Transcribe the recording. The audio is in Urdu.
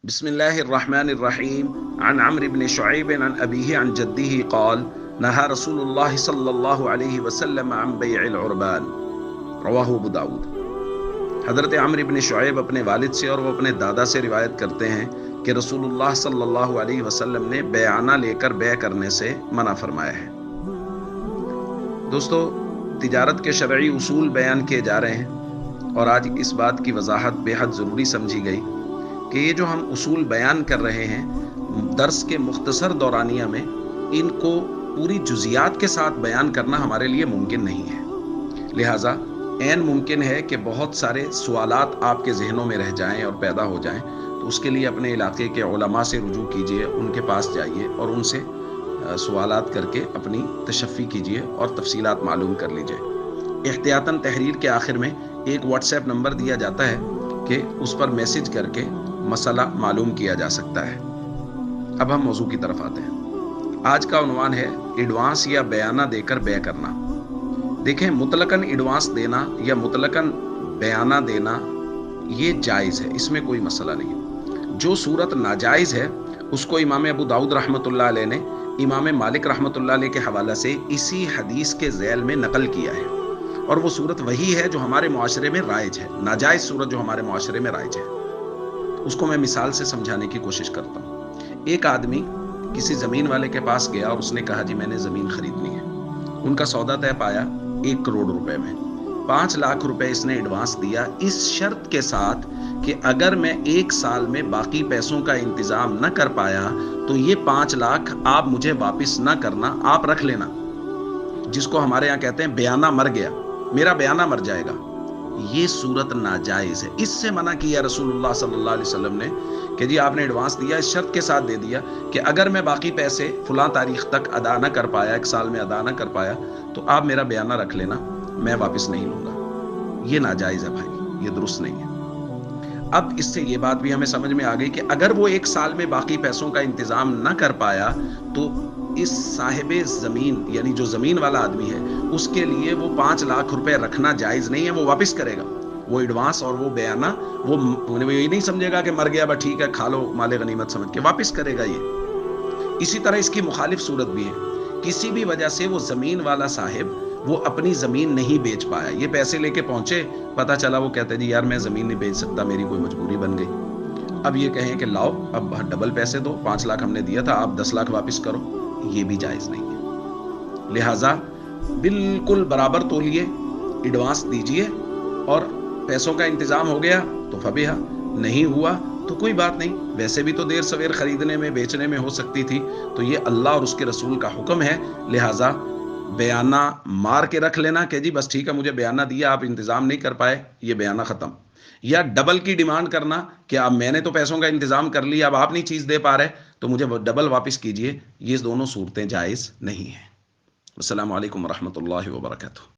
بسم اللہ الرحمن الرحیم عن عمرو بن شعیب عن ابیہ عن جدہ قال نہى رسول اللہ صلی اللہ علیہ وسلم عن بیع العربان رواہ ابو داود۔ حضرت عمرو بن شعیب اپنے والد سے اور وہ اپنے دادا سے روایت کرتے ہیں کہ رسول اللہ صلی اللہ علیہ وسلم نے بیعانہ لے کر بیع کرنے سے منع فرمایا ہے۔ دوستو، تجارت کے شرعی اصول بیان کیے جا رہے ہیں اور آج اس بات کی وضاحت بے حد ضروری سمجھی گئی کہ یہ جو ہم اصول بیان کر رہے ہیں درس کے مختصر دورانیہ میں، ان کو پوری جزیات کے ساتھ بیان کرنا ہمارے لیے ممکن نہیں ہے۔ لہٰذا عین ممکن ہے کہ بہت سارے سوالات آپ کے ذہنوں میں رہ جائیں اور پیدا ہو جائیں، تو اس کے لیے اپنے علاقے کے علماء سے رجوع کیجئے، ان کے پاس جائیے اور ان سے سوالات کر کے اپنی تشفی کیجئے اور تفصیلات معلوم کر لیجئے۔ احتیاطاً تحریر کے آخر میں ایک واٹس ایپ نمبر دیا جاتا ہے کہ اس پر میسج کر کے مسئلہ معلوم کیا جا سکتا ہے۔ اب ہم موضوع کی طرف آتے ہیں۔ آج کا عنوان ہے ایڈوانس یا بیعانہ دے کر بیع کرنا۔ دیکھیں، مطلقاً ایڈوانس دینا یا مطلقاً بیعانہ دینا یہ جائز ہے، اس میں کوئی مسئلہ نہیں۔ جو صورت ناجائز ہے اس کو امام ابو داؤد رحمۃ اللہ علیہ نے امام مالک رحمۃ اللہ علیہ کے حوالہ سے اسی حدیث کے ذیل میں نقل کیا ہے، اور وہ صورت وہی ہے جو ہمارے معاشرے میں رائج ہے۔ ناجائز صورت جو ہمارے معاشرے میں رائج ہے اس کو میں مثال سے سمجھانے کی کوشش کرتا ہوں۔ ایک آدمی کسی زمین والے کے پاس گیا اور اس نے کہا جی میں نے زمین خریدنی ہے۔ ان کا سودا طے پایا 1 کروڑ روپے میں۔ 5 لاکھ روپے اس نے ایڈوانس دیا، اس شرط کے ساتھ کہ اگر میں 1 سال میں باقی پیسوں کا انتظام نہ کر پایا تو یہ 5 لاکھ آپ مجھے واپس نہ کرنا، آپ رکھ لینا، جس کو ہمارے یہاں کہتے ہیں بیعانہ مر گیا، میرا بیعانہ مر جائے گا۔ یہ صورت ناجائز ہے، اس سے منع کیا رسول اللہ صلی اللہ علیہ وسلم نے کہ جی آپ نے ایڈوانس دیا، اس شرط کے ساتھ دے دیا کہ اگر میں باقی پیسے فلاں تاریخ تک ادا نہ کر پایا، 1 سال میں ادا نہ کر پایا تو آپ میرا بیعانہ رکھ لینا، میں واپس نہیں لوں گا۔ یہ ناجائز ہے بھائی، یہ درست نہیں ہے۔ اب اس سے یہ بات بھی ہمیں سمجھ میں آ گئی کہ اگر وہ 1 سال میں باقی پیسوں کا انتظام نہ کر پایا تو اس صاحب زمین یعنی جو زمین والا آدمی ہے اس کے لیے وہ 5 لاکھ روپے رکھنا جائز نہیں ہے، وہ واپس کرے گا۔ وہ ایڈوانس اور وہ بیعانہ وہ یہ نہیں سمجھے گا کہ مر گیا بس ٹھیک ہے کھا لو مال غنیمت سمجھ کے، واپس کرے گا یہ۔ اسی طرح اس کی مخالف صورت بھی ہے، کسی بھی وجہ سے وہ زمین والا صاحب وہ اپنی زمین نہیں بیچ پایا، یہ پیسے لے کے پہنچے، پتہ چلا وہ کہتے جی یار میں زمین نہیں بیچ سکتا، میری کوئی مجبوری بن گئی۔ اب یہ کہیں کہ لاؤ اب ڈبل پیسے دو، 5 لاکھ ہم نے دیا تھا، آپ 10 لاکھ واپس کرو، یہ بھی جائز نہیں ہے۔ لہٰذا بالکل برابر تولیے، ایڈوانس دیجئے اور پیسوں کا انتظام ہو گیا تو فبیہا، نہیں ہوا تو کوئی بات نہیں، ویسے بھی تو دیر سویر خریدنے میں بیچنے میں ہو سکتی تھی، تو یہ اللہ اور اس کے رسول کا حکم ہے۔ لہٰذا بیعانہ مار کے رکھ لینا کہ جی بس ٹھیک ہے مجھے بیعانہ دیا، آپ انتظام نہیں کر پائے، یہ بیعانہ ختم۔ یا ڈبل کی ڈیمانڈ کرنا کہ اب میں نے تو پیسوں کا انتظام کر لیا، اب آپ نہیں چیز دے پا رہے تو مجھے ڈبل واپس کیجئے، یہ دونوں صورتیں جائز نہیں ہیں۔ السلام علیکم ورحمۃ اللہ وبرکاتہ۔